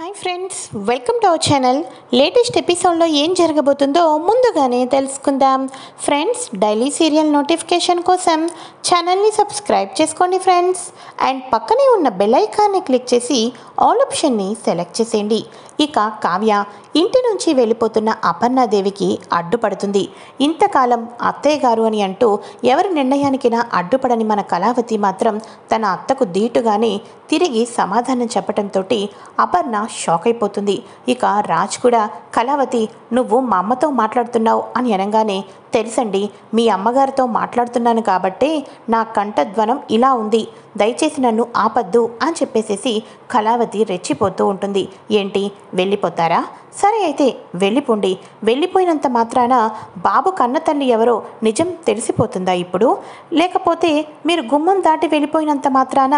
Hi friends, welcome to our channel. Latest ఎపిసోడ్లో ఏం జరగబోతుందో ముందుగానే తెలుసుకుందాం. ఫ్రెండ్స్, డైలీ సీరియల్ నోటిఫికేషన్ కోసం ఛానల్ని సబ్స్క్రైబ్ చేసుకోండి ఫ్రెండ్స్. అండ్ పక్కనే ఉన్న బెల్ ఐకాన్ని క్లిక్ చేసి ఆల్ ఆప్షన్ని సెలెక్ట్ చేసేయండి. ఇక కావ్య ఇంటి నుంచి వెళ్ళిపోతున్న అపర్ణాదేవికి అడ్డుపడుతుంది. ఇంతకాలం అత్తయ్య గారు అని అంటూ ఎవరి నిర్ణయానికైనా అడ్డుపడని మన కళావతి మాత్రం తన అత్తకు దీటుగానే తిరిగి సమాధానం చెప్పడంతో అపర్ణ షాక్ అయిపోతుంది. ఇక రాజ్ కూడా, కళావతి, నువ్వు మా అమ్మతో మాట్లాడుతున్నావు అని అనగానే, తెలుసండి, మీ అమ్మగారితో మాట్లాడుతున్నాను కాబట్టే నా కంఠధ్వనం ఇలా ఉంది, దయచేసి నన్ను ఆపద్దు అని చెప్పేసేసి కళావతి రెచ్చిపోతూ ఉంటుంది. ఏంటి, వెళ్ళిపోతారా? సరే అయితే వెళ్ళిపోండి. వెళ్ళిపోయినంత మాత్రాన బాబు కన్న తల్లి ఎవరో నిజం తెలిసిపోతుందా ఇప్పుడు? లేకపోతే మీరు గుమ్మం దాటి వెళ్ళిపోయినంత మాత్రాన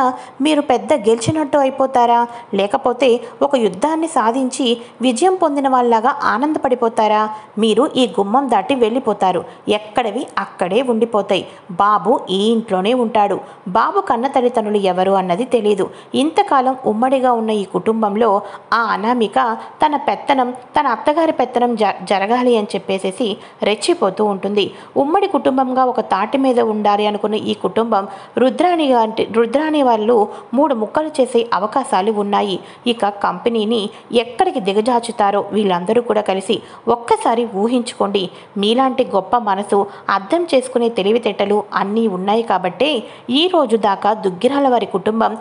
మీరు పెద్ద గెలిచినట్టు అయిపోతారా? లేకపోతే ఒక యుద్ధాన్ని సాధించి విజయం పొందిన వాళ్ళలాగా ఆనందపడిపోతారా? మీరు ఈ గుమ్మం దాటి వెళ్ళిపోతారు, ఎక్కడవి అక్కడే ఉండిపోతాయి. బాబు ఈ ఇంట్లోనే ఉంటాడు. బాబు కన్న తల్లిదండ్రులు ఎవరు అన్నది తెలియదు. ఇంతకాలం ఉమ్మడిగా ఉన్న ఈ కుటుంబంలో ఆ అనామిక తన పెత్తనం, తన అత్తగారి పెత్తనం జరగాలి అని చెప్పేసేసి రెచ్చిపోతూ ఉంటుంది. ఉమ్మడి కుటుంబంగా ఒక తాటి మీద ఉండాలి అనుకున్న ఈ కుటుంబం రుద్రాణి వాళ్ళు 3 ముక్కలు చేసే అవకాశాలు ఉన్నాయి. ఇక కంపెనీని ఎక్కడికి దిగజాచుతారో వీళ్ళందరూ కూడా కలిసి ఒక్కసారి ఊహించుకోండి. మీలాంటి గొప్ప మనసు, అర్థం చేసుకునే తెలివితేటలు అన్నీ ఉన్నాయి కాబట్టే ఈ రోజు దాకా దుగ్గిరాల వారి కుటుంబం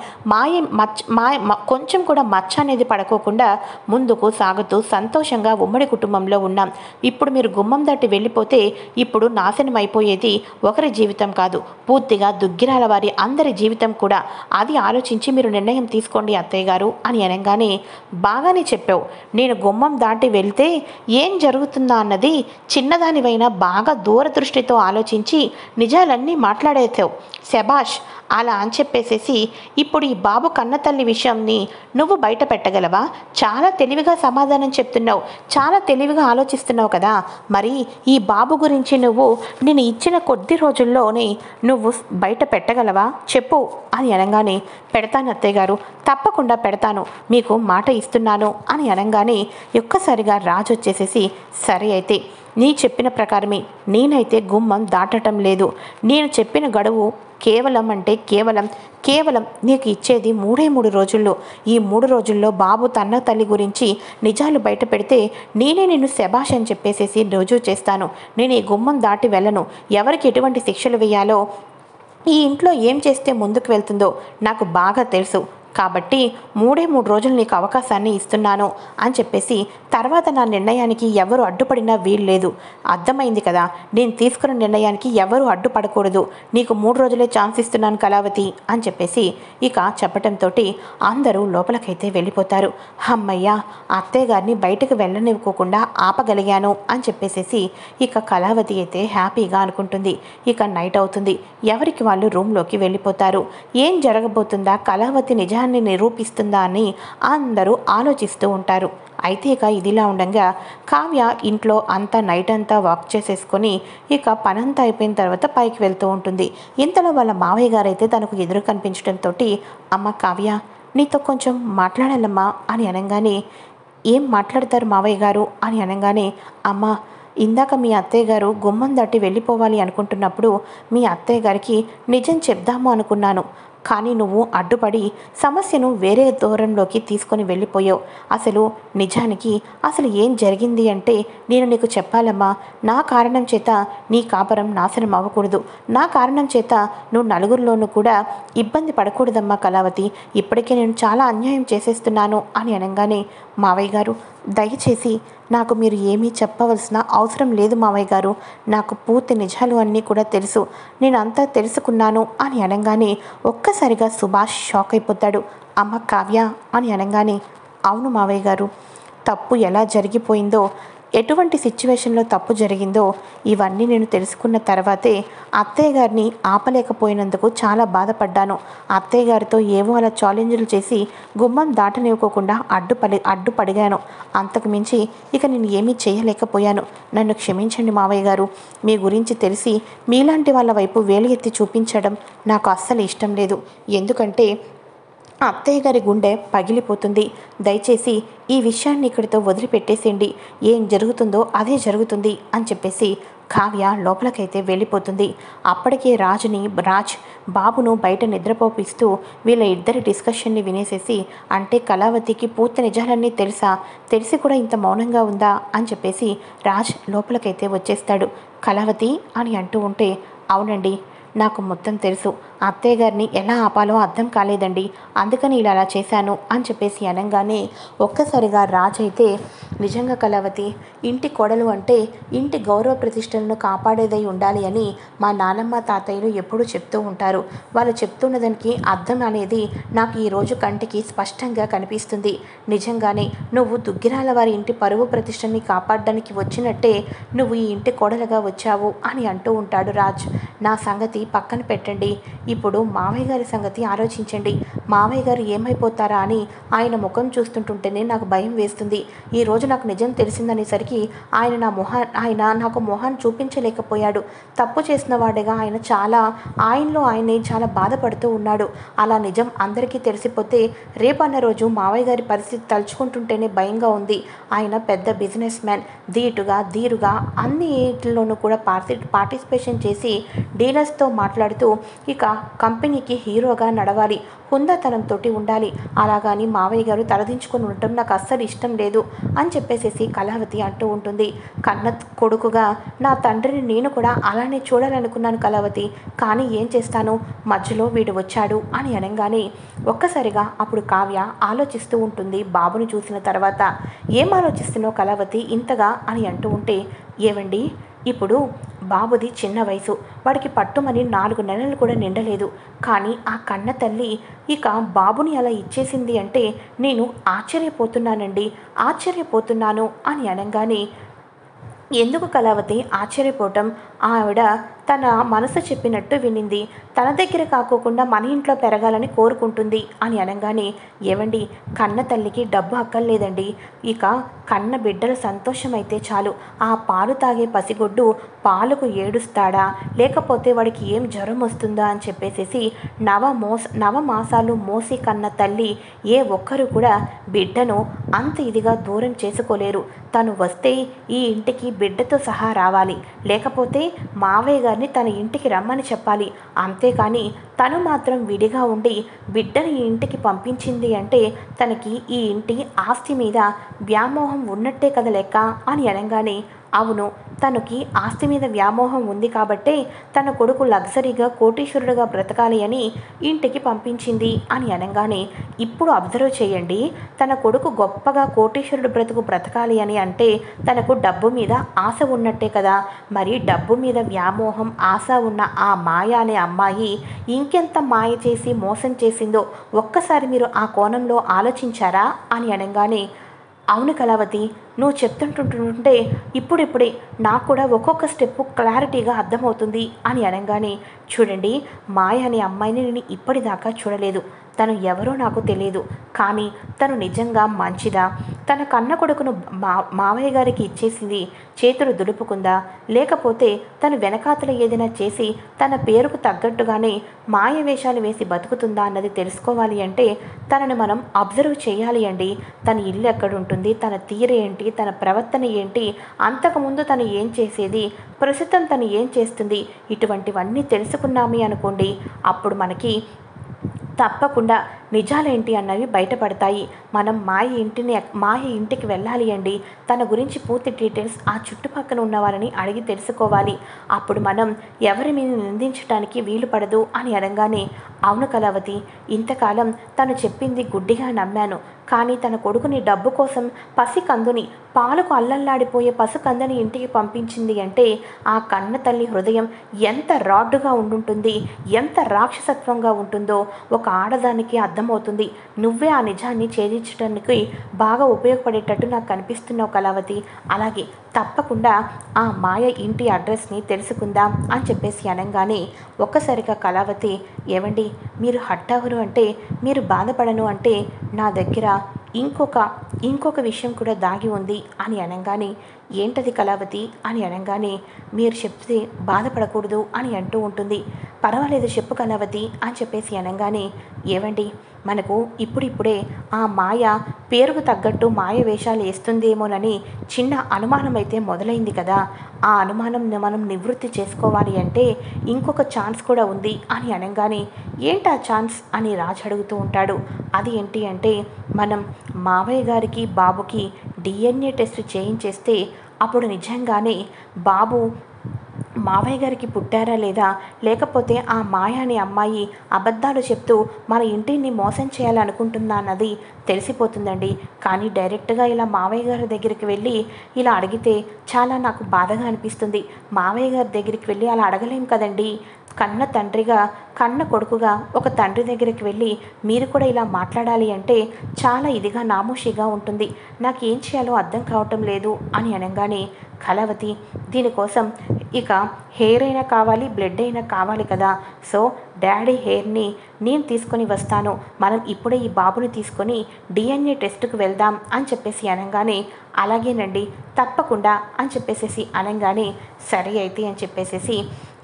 కొంచెం కూడా మచ్చ అనేది పడుకోకుండా ముందుకు సాగుతూ సంతోషంగా ఉమ్మడి కుటుంబంలో ఉన్నాం. ఇప్పుడు మీరు గుమ్మం దాటి వెళ్ళిపోతే ఇప్పుడు నాశనం అయిపోయేది ఒకరి జీవితం కాదు, పూర్తిగా దుగ్గిరాల వారి అందరి జీవితం కూడా. అది ఆలోచించి మీరు నిర్ణయం తీసుకోండి అత్తయ్య గారు అని అనగానే, బాగానే చెప్పావు, నేను గుమ్మం దాటి వెళ్తే ఏం జరుగుతుందా అన్నది చిన్నదానివైనా బాగా దూరదృష్టితో ఆలోచించి నిజాలన్నీ మాట్లాడేసావు. శభాష్. అలా అని చెప్పేసేసి ఇప్పుడు ఈ బాబు కన్నతల్లి విషయంని నువ్వు బయట పెట్టగలవా? చాలా తెలివిగా సమాధానం చెప్తున్నావు, చాలా తెలివిగా ఆలోచిస్తున్నావు కదా. మరి ఈ బాబు గురించి నేను ఇచ్చిన కొద్ది రోజుల్లోనే నువ్వు బయట పెట్టగలవా చెప్పు అని అనగానే, పెడతాను అత్తయ్య గారు, తప్పకుండా పెడతాను, మీకు మాట ఇస్తున్నాను అని అనగానే ఒక్కసారిగా రాజు వచ్చేసేసి, సరే అయితే నీ చెప్పిన ప్రకారమే నేనైతే గుమ్మం దాటటం లేదు. నేను చెప్పిన గడువు కేవలం నీకు ఇచ్చేది 3 రోజుల్లో. ఈ 3 రోజుల్లో బాబు తన్న తల్లి గురించి నిజాలు బయట పెడితే నేనే నిన్ను శభాష్ అని చెప్పేసేసి రుజువు చేస్తాను. నేను ఈ గుమ్మం దాటి వెళ్ళను. ఎవరికి ఎటువంటి శిక్షలు వేయాలో, ఈ ఇంట్లో ఏం చేస్తే ముందుకు వెళ్తుందో నాకు బాగా తెలుసు. కాబట్టి 3 రోజులు నీకు అవకాశాన్ని ఇస్తున్నాను అని చెప్పేసి తర్వాత నా నిర్ణయానికి ఎవరు అడ్డుపడినా వీల్లేదు. అర్థమైంది కదా, నేను తీసుకున్న నిర్ణయానికి ఎవరు అడ్డుపడకూడదు. నీకు 3 రోజులే ఛాన్స్ ఇస్తున్నాను కళావతి అని చెప్పేసి ఇక చెప్పటంతో అందరూ లోపలికైతే వెళ్ళిపోతారు. అమ్మయ్య, అత్తయ్య గారిని బయటకు వెళ్ళనివ్వకుండా ఆపగలిగాను అని చెప్పేసేసి ఇక కళావతి అయితే హ్యాపీగా అనుకుంటుంది. ఇక నైట్ అవుతుంది, ఎవరికి వాళ్ళు రూమ్లోకి వెళ్ళిపోతారు. ఏం జరగబోతుందా, కళావతి నిజాన్ని నిరూపిస్తుందా అని అందరూ ఆలోచిస్తూ ఉంటారు. అయితే ఇక ఇదిలా ఉండగా కావ్య ఇంట్లో అంతా నైట్ అంతా వాక్ చేసేసుకొని ఇక పనంతా అయిపోయిన తర్వాత పైకి వెళ్తూ ఉంటుంది. ఇంతలో వాళ్ళ మావయ్య గారు అయితే తనకు ఎదురు కనిపించడంతో, అమ్మ కావ్య, నీతో కొంచెం మాట్లాడాలమ్మా అని అనగానే, ఏం మాట్లాడతారు మావయ్య గారు అని అనగానే, అమ్మ, ఇందాక మీ అత్తయ్య గారు గుమ్మం దాటి వెళ్ళిపోవాలి అనుకుంటున్నప్పుడు మీ అత్తయ్య గారికి నిజం చెప్దాము అనుకున్నాను. కానీ నువ్వు అడ్డుపడి సమస్యను వేరే దూరంలోకి తీసుకొని వెళ్ళిపోయావు. నిజానికి ఏం జరిగింది అంటే నేను నీకు చెప్పాలమ్మా. నా కారణం చేత నీ కాపురం నాశనం అవ్వకూడదు. నా కారణం చేత నువ్వు నలుగురిలోనూ కూడా ఇబ్బంది పడకూడదమ్మా కళావతి. ఇప్పటికే నేను చాలా అన్యాయం చేసేస్తున్నాను అని అనగానే, మావయ్య గారు, దయచేసి నాకు మీరు ఏమీ చెప్పవలసిన అవసరం లేదు మావయ్య గారు. నాకు పూర్తి నిజాలు అన్నీ కూడా తెలుసు, నేను అంతా తెలుసుకున్నాను అని అనగానే ఒక్కసారిగా సుభాష్ షాక్ అయిపోతాడు. అమ్మ కావ్య అని అనగానే, అవును మావయ్య గారు, తప్పు ఎలా జరిగిపోయిందో, ఎటువంటి సిచ్యువేషన్లో తప్పు జరిగిందో ఇవన్నీ నేను తెలుసుకున్న తర్వాతే అత్తయ్య గారిని ఆపలేకపోయినందుకు చాలా బాధపడ్డాను. అత్తయ్య గారితో ఏవో అలా ఛాలెంజ్లు చేసి గుమ్మం దాటనివ్వకుండా అడ్డుపడిగాను. అంతకు మించి ఇక నేను ఏమీ చేయలేకపోయాను. నన్ను క్షమించండి మావయ్య గారు. మీ గురించి తెలిసి మీలాంటి వాళ్ళ వైపు వేలు ఎత్తి చూపించడం నాకు అస్సలు ఇష్టం లేదు. ఎందుకంటే అత్తయ్య గారి గుండె పగిలిపోతుంది. దయచేసి ఈ విషయాన్ని ఇక్కడితో వదిలిపెట్టేసేయండి. ఏం జరుగుతుందో అదే జరుగుతుంది అని చెప్పేసి కావ్య లోపలికైతే వెళ్ళిపోతుంది. అప్పటికే రాజ్ బాబును బయట నిద్రపోపిస్తూ వీళ్ళ ఇద్దరి డిస్కషన్ని వినేసేసి, అంటే కళావతికి పూర్తి నిజాలన్నీ తెలిసి కూడా ఇంత మౌనంగా ఉందా అని చెప్పేసి రాజ్ లోపలికైతే వచ్చేస్తాడు. కళావతి అని అంటూ ఉంటే, అవునండి, నాకు మొత్తం తెలుసు. అత్తయ్య గారిని ఎలా ఆపాలో అర్థం కాలేదండి, అందుకని ఇలా అలా చేశాను అని చెప్పేసి అనగానే ఒక్కసారిగా రాజ్ అయితే, నిజంగా కళావతి, ఇంటి కోడలు అంటే ఇంటి గౌరవ ప్రతిష్టలను కాపాడేదై ఉండాలి అని మా నానమ్మ తాతయ్యలు ఎప్పుడూ చెప్తూ ఉంటారు. వాళ్ళు చెప్తున్న దానికి అర్థం అనేది నాకు ఈరోజు కంటికి స్పష్టంగా కనిపిస్తుంది. నిజంగానే నువ్వు దుగ్గిరాల వారి ఇంటి పరువు ప్రతిష్టని కాపాడడానికి వచ్చినట్టే నువ్వు ఈ ఇంటి కోడలుగా వచ్చావు అని అంటూ ఉంటాడు రాజ్. నా సంగతి పక్కన పెట్టండి, ఇప్పుడు మావయ్య గారి సంగతి ఆలోచించండి. మావయ్య గారు ఏమైపోతారా అని ఆయన ముఖం చూస్తుంటుంటేనే నాకు భయం వేస్తుంది. ఈరోజు నాకు నిజం తెలిసిందనేసరికి ఆయన నాకు మొహాన్ని చూపించలేకపోయాడు. తప్పు చేసిన వాడిగా ఆయనే చాలా బాధపడుతూ ఉన్నాడు. అలా నిజం అందరికీ తెలిసిపోతే రేపన్న రోజు మావయ్య గారి పరిస్థితి తలుచుకుంటుంటేనే భయంగా ఉంది. ఆయన పెద్ద బిజినెస్ మ్యాన్, ధీరుగా అన్నిటిలోనూ కూడా పార్టిసిపేషన్ చేసి డీలర్స్తో మాట్లాడుతూ ఇక కంపెనీకి హీరోగా నడవాలి, హుందాతనంతో ఉండాలి. అలాగాని మావయ్య గారు తలదించుకొని ఉండటం నాకు అస్సలు ఇష్టం లేదు అని చెప్పేసేసి కళావతి అంటూ ఉంటుంది. కన్న కొడుకుగా నా తండ్రిని నేను కూడా అలానే చూడాలనుకున్నాను కళావతి, కానీ ఏం చేస్తాను, మధ్యలో వీడు వచ్చాడు అని అనగానే ఒక్కసారిగా అప్పుడు కావ్య ఆలోచిస్తూ ఉంటుంది. బాబుని చూసిన తర్వాత, ఏం ఆలోచిస్తున్నావు కళావతి ఇంతగా అని అంటూ ఉంటే, ఏవండి, ఇప్పుడు బాబుది చిన్న వయసు, వాడికి పట్టుమని 4 నెలలు కూడా నిండలేదు. కానీ ఆ కన్న తల్లి ఇక బాబుని అలా ఇచ్చేసింది అంటే నేను ఆశ్చర్యపోతున్నాను అని అనగానే, ఎందుకు కళావతి ఆశ్చర్యపోవటం, ఆవిడ తన మనసు చెప్పినట్టు వినింది. తన దగ్గర కాకోకుండా మన ఇంట్లో పెరగాలని కోరుకుంటుంది అని అనగానే, ఏవండి, కన్న తల్లికి డబ్బు అక్కర్లేదండి. ఇక కన్న బిడ్డల సంతోషం అయితే చాలు. ఆ పాలు తాగే పసిగొడ్డు పాలకు ఏడుస్తాడా, లేకపోతే వాడికి ఏం జ్వరం వస్తుందా అని చెప్పేసేసి నవమాసాలు మోసి కన్న తల్లి ఏ ఒక్కరు కూడా బిడ్డను అంత ఇదిగా దూరం చేసుకోలేరు. తను వస్తే ఈ ఇంటికి బిడ్డతో సహా రావాలి, లేకపోతే మావయ్య గారిని తన ఇంటికి రమ్మని చెప్పాలి. అంతేకాని తను మాత్రం విడిగా ఉండి బిడ్డని ఇంటికి పంపించింది అంటే తనకి ఈ ఇంటి ఆస్తి మీద వ్యామోహం ఉన్నట్టే కదా లెక్క అని అనగానే, అవును, తనకి ఆస్తి మీద వ్యామోహం ఉంది కాబట్టే తన కొడుకు లగ్జరీగా కోటీశ్వరుడుగా బ్రతకాలి అని ఇంటికి పంపించింది అని అనగానే, ఇప్పుడు అబ్జర్వ్ చేయండి, తన కొడుకు గొప్పగా కోటీశ్వరుడు బ్రతకాలి అని అంటే తనకు డబ్బు మీద ఆశ ఉన్నట్టే కదా. మరి డబ్బు మీద వ్యామోహం ఆశ ఉన్న ఆ మాయ అనే అమ్మాయి ఇంకెంత మాయ చేసి మోసం చేసిందో ఒక్కసారి మీరు ఆ కోణంలో ఆలోచించారా అని అనగానే, అవును కళావతి, నువ్వు చెప్తుంటుంటే ఇప్పుడిప్పుడే నాకు కూడా ఒక్కొక్క స్టెప్పు క్లారిటీగా అర్థమవుతుంది అని అనగానే, చూడండి, మాయ అనే అమ్మాయిని నేను ఇప్పటిదాకా చూడలేదు. తను ఎవరో నాకు తెలియదు, కానీ తను నిజంగా మంచిదా, తన కన్న కొడుకును మావయ్య గారికి ఇచ్చేసింది చేతులు దులుపుకుందా, లేకపోతే తను వెనకాతల ఏదైనా చేసి తన పేరుకు తగ్గట్టుగానే మాయ వేషాలు వేసి బతుకుతుందా అన్నది తెలుసుకోవాలి అంటే తనని మనం అబ్జర్వ్ చేయాలి అండి. తన ఇల్లు ఎక్కడుంటుంది, తన తీరేంటి, తన ప్రవర్తన ఏంటి, అంతకుముందు తను ఏం చేసేది, ప్రస్తుతం తను ఏం చేస్తుంది, ఇటువంటివన్నీ తెలుసుకున్నామే అనుకోండి, అప్పుడు మనకి తప్పకుండా నిజాలేంటి అన్నవి బయటపడతాయి. మనం మాయ ఇంటికి వెళ్ళాలి అండి. తన గురించి పూర్తి డీటెయిల్స్ ఆ చుట్టుపక్కల ఉన్న వారిని అడిగి తెలుసుకోవాలి. అప్పుడు మనం ఎవరి మీద నిందించడానికి వీలు పడదు అని అనగానే, అవును కళావతి, ఇంతకాలం తను చెప్పింది గుడ్డిగా నమ్మాను. కానీ తన కొడుకుని డబ్బు కోసం పసికందుని, పాలకు అల్లల్లాడిపోయే పసికందుని ఇంటికి పంపించింది అంటే ఆ కన్న తల్లి హృదయం ఎంత రాడ్డుగా ఉండుంటుంది, ఎంత రాక్షసత్వంగా ఉంటుందో ఒక ఆడదానికి అర్థమవుతుంది. నువ్వే ఆ నిజాన్ని ఛేదించడానికి బాగా ఉపయోగపడేటట్టు నాకు కనిపిస్తున్నావు కళావతి. అలాగే తప్పకుండా ఆ మాయ ఇంటి అడ్రస్ని తెలుసుకుందాం అని చెప్పేసి అనగానే ఒక్కసారిగా కళావతి, ఏవండి, మీరు హట్ అవ్వరు అంటే, మీరు బాధపడను అంటే నా దగ్గర ఇంకొక విషయం కూడా దాగి ఉంది అని అనగానే, ఏంటది కళావతి అని అనగానే, మీరు చెప్తే బాధపడకూడదు అని అంటూ ఉంటుంది. పర్వాలేదు చెప్పు కళావతి అని చెప్పేసి అనగానే, ఏవండి మనకు ఇప్పుడిప్పుడే ఆ మాయ పేరుకు తగ్గట్టు మాయ వేషాలు వేస్తుందేమోనని చిన్న అనుమానం అయితే మొదలైంది కదా, ఆ అనుమానం మనం నివృత్తి చేసుకోవాలి అంటే ఇంకొక ఛాన్స్ కూడా ఉంది అని అనగానే, ఏంటా ఛాన్స్ అని రాజు అడుగుతూ ఉంటాడు. అది ఏంటి అంటే, మనం మావయ్య గారికి బాబుకి డిఎన్ఏ టెస్ట్ చేయించేస్తే అప్పుడు నిజంగానే బాబు మావయ్య గారికి పుట్టారా లేదా, లేకపోతే ఆ మాయ అనే అమ్మాయి అబద్ధాలు చెప్తూ మన ఇంటిని మోసం చేయాలనుకుంటుందా అన్నది తెలిసిపోతుందండి. కానీ డైరెక్ట్గా ఇలా మావయ్య గారి దగ్గరికి వెళ్ళి ఇలా అడిగితే చాలా నాకు బాధగా అనిపిస్తుంది. మావయ్య గారి దగ్గరికి వెళ్ళి అలా అడగలేం కదండి. కన్న తండ్రిగా, కన్న కొడుకుగా ఒక తండ్రి దగ్గరికి వెళ్ళి మీరు కూడా ఇలా మాట్లాడాలి అంటే చాలా ఇదిగా నామోషిగా ఉంటుంది. నాకు ఏం చేయాలో అర్థం కావటం లేదు అని అనగానే, కళావతి దీనికోసం ఇక హెయిర్ అయినా కావాలి, బ్లడ్ అయినా కావాలి కదా, సో డాడీ హెయిర్ని నేను తీసుకొని వస్తాను, మనం ఇప్పుడే ఈ బాబుని తీసుకొని డిఎన్ఏ టెస్ట్కి వెళ్దాం అని చెప్పేసి అనగానే, అలాగేనండి తప్పకుండా అని చెప్పేసి అనగానే, సరే అయితే అని చెప్పేసి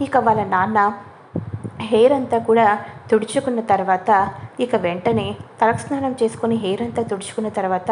ఇక వాళ్ళ నాన్న హెయిర్ అంతా కూడా తుడుచుకున్న తర్వాత ఇక వెంటనే తలస్నానం చేసుకొని హెయిర్ అంతా తుడుచుకున్న తర్వాత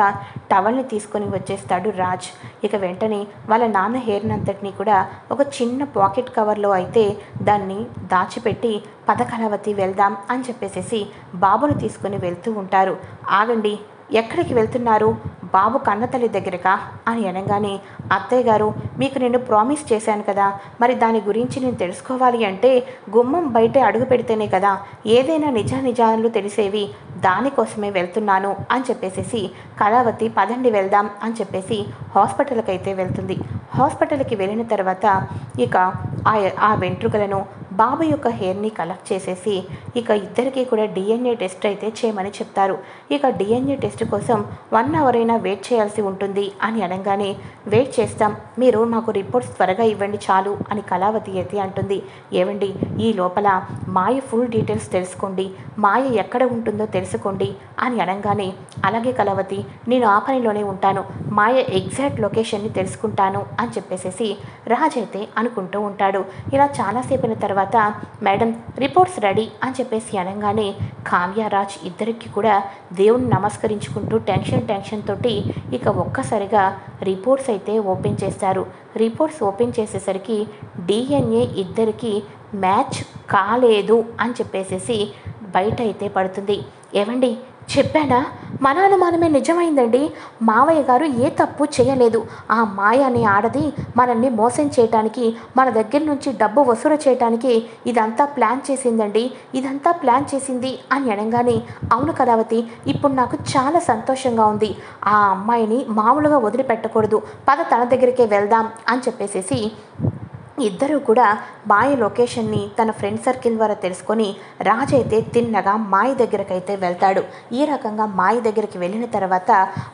టవల్ని తీసుకొని వచ్చేస్తాడు రాజ్. ఇక వెంటనే వాళ్ళ నాన్న హెయిర్ని అంతటినీ కూడా ఒక చిన్న పాకెట్ కవర్లో అయితే దాన్ని దాచిపెట్టి, పద కళావతి వెళ్దాం అని చెప్పేసి బాబును తీసుకొని వెళ్తూ ఉంటారు. ఆగండి, ఎక్కడికి వెళ్తున్నారు? బాబు కన్నతల్లి దగ్గరకా అని అనగానే, అత్తయ్య గారు మీకు నేను ప్రామిస్ చేశాను కదా, మరి దాని గురించి నేను తెలుసుకోవాలి అంటే గుమ్మం బయటే అడుగు పెడితేనే కదా ఏదైనా నిజాలు తెలిసేవి, దానికోసమే వెళ్తున్నాను అని చెప్పేసి కళావతి పదండి వెళ్దాం అని చెప్పేసి హాస్పిటల్కి అయితే వెళ్తుంది. హాస్పిటల్కి వెళ్ళిన తర్వాత ఇక ఆ వెంట్రుకలను బాబు యొక్క హెయిర్ని కలెక్ట్ చేసేసి ఇక ఇద్దరికీ కూడా డిఎన్ఏ టెస్ట్ అయితే చేయమని చెప్తారు. ఇక డిఎన్ఏ టెస్ట్ కోసం 1 అవర్ అయినా వెయిట్ చేయాల్సి ఉంటుంది అని అనగానే, వెయిట్ చేస్తాం, మీరు మాకు రిపోర్ట్స్ త్వరగా ఇవ్వండి చాలు అని కళావతి అయితే అంటుంది. ఏవండి ఈ లోపల మాయ ఫుల్ డీటెయిల్స్ తెలుసుకోండి, మాయ ఎక్కడ ఉంటుందో తెలుసుకోండి అని అనగానే, అలాగే కళావతి నేను ఆ పనిలోనే ఉంటాను, మాయ ఎగ్జాక్ట్ లొకేషన్ని తెలుసుకుంటాను అని చెప్పేసి రాజ్ అయితే అనుకుంటూ ఉంటాడు. ఇలా చాలాసేపు తర్వాత, మేడం రిపోర్ట్స్ రెడీ అని చెప్పేసి అనగానే కావ్య రాజ్ ఇద్దరికి కూడా దేవుణ్ణి నమస్కరించుకుంటూ టెన్షన్ తోటి ఇక ఒక్కసారిగా రిపోర్ట్స్ అయితే ఓపెన్ చేస్తారు. రిపోర్ట్స్ ఓపెన్ చేసేసరికి డిఎన్ఏ ఇద్దరికి మ్యాచ్ కాలేదు అని చెప్పేసి బయట అయితే పడుతుంది. ఏవండి చెప్పానా, మన అనుమానమే నిజమైందండి, మావయ్య గారు ఏ తప్పు చేయలేదు, ఆ మాయ అనే ఆడది మనల్ని మోసం చేయటానికి, మన దగ్గర నుంచి డబ్బు వసూలు చేయటానికి ఇదంతా ప్లాన్ చేసిందండి, ఇదంతా ప్లాన్ చేసింది అని అనగానే, అవును కళావతి ఇప్పుడు నాకు చాలా సంతోషంగా ఉంది, ఆ అమ్మాయిని మామూలుగా వదిలిపెట్టకూడదు, పద తన దగ్గరికే వెళ్దాం అని చెప్పేసి ఇద్దరూ కూడా మాయ లొకేషన్ని తన ఫ్రెండ్ సర్కిల్ ద్వారా తెలుసుకొని రాజు అయితే తిన్నగా మాయ దగ్గరకైతే వెళ్తాడు. ఈ రకంగా మాయ దగ్గరికి వెళ్ళిన తర్వాత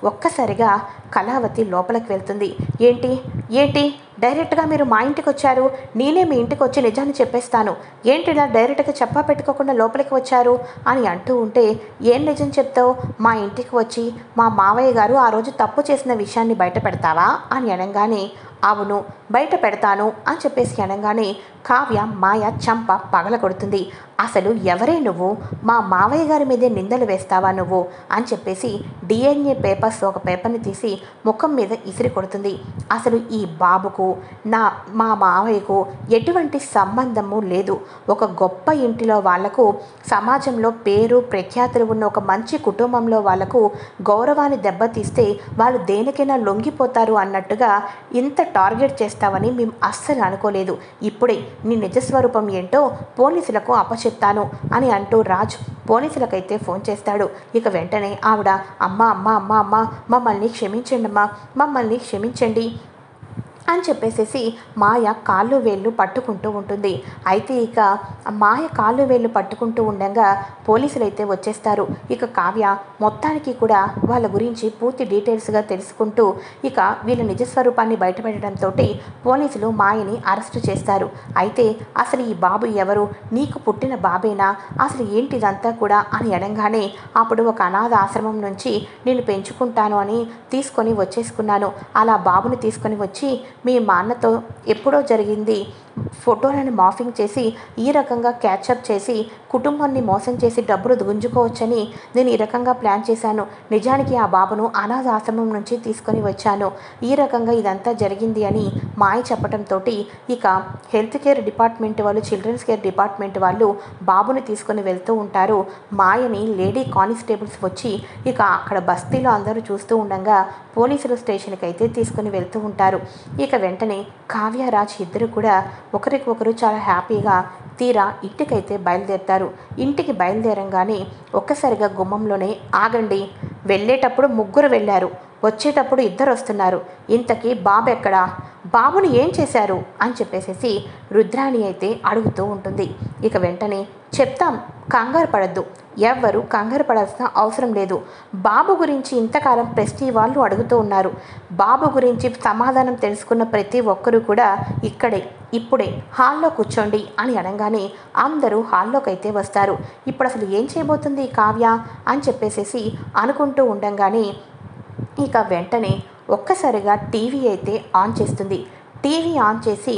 ఒక్కసారిగా కళావతి లోపలికి వెళ్తుంది. ఏంటి డైరెక్ట్గా మీరు మా ఇంటికి వచ్చారు, నేనే మీ ఇంటికి వచ్చి నిజాన్ని చెప్పేస్తాను, ఏంటి ఇలా డైరెక్ట్గా చెప్పా పెట్టుకోకుండా లోపలికి వచ్చారు అని అంటూ ఉంటే, ఏం నిజం చెప్తావు, మా ఇంటికి వచ్చి మా మావయ్య గారు ఆ రోజు తప్పు చేసిన విషయాన్ని బయట పెడతావా అని అనగానే, అవును బయట పెడతాను అని చెప్పేసి అనగానే కావ్య మాయ చంప పగల కొడుతుంది. అసలు ఎవరే నువ్వు, మా మావయ్య గారి మీదే నిందలు వేస్తావా నువ్వు అని చెప్పేసి డిఎన్ఏ పేపర్స్ ఒక పేపర్ని తీసి ముఖం మీద ఇసిరి కొడుతుంది. అసలు ఈ బాబుకు మా మావయ్యకు ఎటువంటి సంబంధము లేదు, ఒక గొప్ప ఇంటిలో వాళ్లకు సమాజంలో పేరు ప్రఖ్యాతులు ఉన్న ఒక మంచి కుటుంబంలో వాళ్లకు గౌరవాన్ని దెబ్బతీస్తే వాళ్ళు దేనికైనా లొంగిపోతారు అన్నట్టుగా ఇంత టార్గెట్ చేస్తావని మేము అస్సలు అనుకోలేదు, ఇప్పుడే నీ నిజస్వరూపం ఏంటో పోలీసులకు అప్పచెప్తాను అని అంటూ రాజ్ పోలీసులకైతే ఫోన్ చేస్తాడు. ఇక వెంటనే ఆవిడ అమ్మ మమ్మల్ని క్షమించండి అని చెప్పేసి మాయ కాళ్ళు వేళ్ళు పట్టుకుంటూ ఉంటుంది. అయితే ఇక మాయ కాళ్ళు వేళ్ళు పట్టుకుంటూ ఉండగా పోలీసులు అయితే వచ్చేస్తారు. ఇక కావ్య మొత్తానికి కూడా వాళ్ళ గురించి పూర్తి డీటెయిల్స్గా తెలుసుకుంటూ ఇక వీళ్ళ నిజస్వరూపాన్ని బయటపెట్టడంతో పోలీసులు మాయని అరెస్టు చేస్తారు. అయితే అసలు ఈ బాబు ఎవరు, నీకు పుట్టిన బాబేనా, అసలు ఏంటిదంతా కూడా అని అనగానే, అప్పుడు ఒక అనాథ ఆశ్రమం నుంచి నేను పెంచుకుంటాను అని తీసుకొని వచ్చేసుకున్నాను, అలా బాబుని తీసుకొని వచ్చి మీ మా అన్నతో ఎప్పుడో జరిగింది ఫోటోలను మాఫింగ్ చేసి ఈ రకంగా క్యాచప్ చేసి కుటుంబాన్ని మోసం చేసి డబ్బులు గుంజుకోవచ్చని నేను ఈ రకంగా ప్లాన్ చేశాను. నిజానికి ఆ బాబును అనాథ ఆశ్రమం నుంచి తీసుకొని వచ్చాను. ఈ రకంగా ఇదంతా జరిగింది అని మాయ చెప్పడంతో ఇక హెల్త్ కేర్ డిపార్ట్మెంట్ వాళ్ళు, చిల్డ్రన్స్ కేర్ డిపార్ట్మెంట్ వాళ్ళు బాబుని తీసుకొని వెళ్తూ ఉంటారు. మాయని లేడీ కానిస్టేబుల్స్ వచ్చి ఇక అక్కడ బస్తీలో అందరూ చూస్తూ ఉండగా పోలీసుల స్టేషన్కి అయితే తీసుకుని వెళ్తూ ఉంటారు. ఇక వెంటనే కావ్యరాజ్ ఇద్దరు కూడా ఒకరికొకరు చాలా హ్యాపీగా తీరా ఇంటికైతే బయలుదేరుతారు. ఇంటికి బయలుదేరంగానే ఒక్కసారిగా గుమ్మంలోనే ఆగండి, వెళ్ళేటప్పుడు ముగ్గురు వెళ్ళారు, వచ్చేటప్పుడు ఇద్దరు వస్తున్నారు, ఇంతకీ బాబు ఎక్కడా, బాబుని ఏం చేశారు అని చెప్పేసి రుద్రాణి అయితే అడుగుతూ ఉంటుంది. ఇక వెంటనే చెప్తాం, కంగారు పడద్దు, ఎవ్వరు కంగారు పడాల్సిన అవసరం లేదు. బాబు గురించి ఇంతకాలం ప్రతి వాళ్ళు అడుగుతూ ఉన్నారు. బాబు గురించి సమాధానం తెలుసుకున్న ప్రతి ఒక్కరూ కూడా ఇప్పుడే హాల్లో కూర్చోండి అని అనగానే అందరూ హాల్లోకి అయితే వస్తారు. ఇప్పుడు అసలు ఏం చేయబోతుంది కావ్య అని చెప్పేసి అనుకుంటూ ఉండంగానే ఇక వెంటనే ఒక్కసారిగా టీవీ అయితే ఆన్ చేస్తుంది. టీవీ ఆన్ చేసి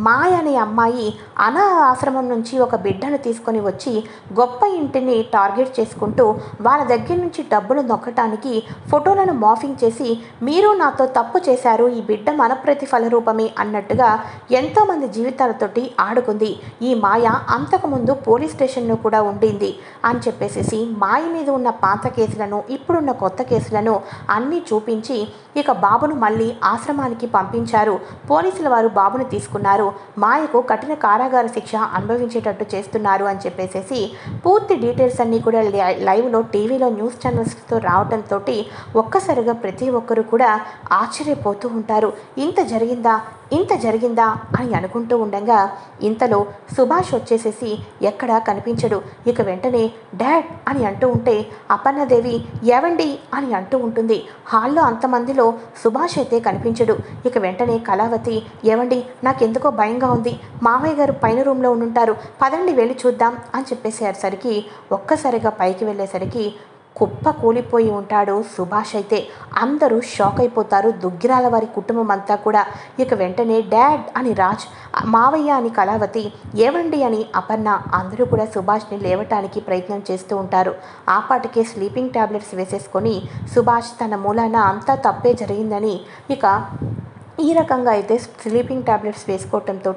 మాయ అనే అమ్మాయి అనాథ ఆశ్రమం నుంచి ఒక బిడ్డను తీసుకొని వచ్చి గొప్ప ఇంటిని టార్గెట్ చేసుకుంటూ వాళ్ళ దగ్గర నుంచి డబ్బులు నొక్కటానికి ఫోటోలను మాఫింగ్ చేసి మీరు నాతో తప్పు చేశారు, ఈ బిడ్డ మన ప్రతిఫల రూపమే అన్నట్టుగా ఎంతోమంది జీవితాలతోటి ఆడుకుంది. ఈ మాయ అంతకుముందు పోలీస్ స్టేషన్లో కూడా ఉండింది అని చెప్పేసి మాయ మీద ఉన్న పాత కేసులను, ఇప్పుడున్న కొత్త కేసులను అన్నీ చూపించి ఇక బాబును మళ్ళీ ఆశ్రమానికి పంపించారు. పోలీసుల వారు బాబును తీసుకున్నారు. మాయకు కఠిన కారాగార శిక్ష అనుభవించేటట్టు చేస్తున్నారు అని చెప్పేసి పూర్తి డీటెయిల్స్ అన్నీ కూడా లైవ్లో టీవీలో న్యూస్ ఛానల్స్తో రావడంతో ఒక్కసారిగా ప్రతి ఒక్కరు కూడా ఆశ్చర్యపోతూ ఉంటారు. ఇంత జరిగిందా అని అనుకుంటూ ఉండగా ఇంతలో సుభాష్ వచ్చేసేసి ఎక్కడా కనిపించడు. ఇక వెంటనే డాడ్ అని అంటూ ఉంటే అపర్ణదేవి ఏవండి అని అంటూ ఉంటుంది. హాల్లో అంతమందిలో సుభాష్ అయితే కనిపించడు. ఇక వెంటనే కళావతి ఏవండి నాకెందుకో భయంగా ఉంది, మావయ్య గారు పైన రూమ్లో ఉండుంటారు, పదండి వెళ్ళి చూద్దాం అని చెప్పేసేసరికి ఒక్కసారిగా పైకి వెళ్ళేసరికి కుప్ప కూలిపోయి ఉంటాడు సుభాష్. అయితే అందరూ షాక్ అయిపోతారు, దుగ్గిరాల వారి కుటుంబం అంతా కూడా. ఇక వెంటనే డాడ్ అని రాజ్, మావయ్య అని కళావతి, ఏవండి అని అపర్ణ అందరూ కూడా సుభాష్ని లేవటానికి ప్రయత్నం చేస్తూ ఉంటారు. ఆ పాటికే స్లీపింగ్ ట్యాబ్లెట్స్ వేసేసుకొని సుభాష్ తన మూలాన అంతా తప్పే జరిగిందని ఇక ఈ రకంగా అయితే స్లీపింగ్ ట్యాబ్లెట్స్ వేసుకోవటంతో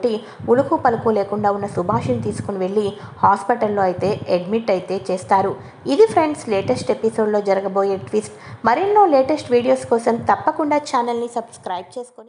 ఉలుకు పలుకు లేకుండా ఉన్న సుభాష్ని తీసుకుని వెళ్ళి హాస్పిటల్లో అయితే అడ్మిట్ అయితే చేస్తారు. ఇది ఫ్రెండ్స్ లేటెస్ట్ ఎపిసోడ్లో జరగబోయే ట్విస్ట్. మరెన్నో లేటెస్ట్ వీడియోస్ కోసం తప్పకుండా ఛానల్ని సబ్స్క్రైబ్ చేసుకొని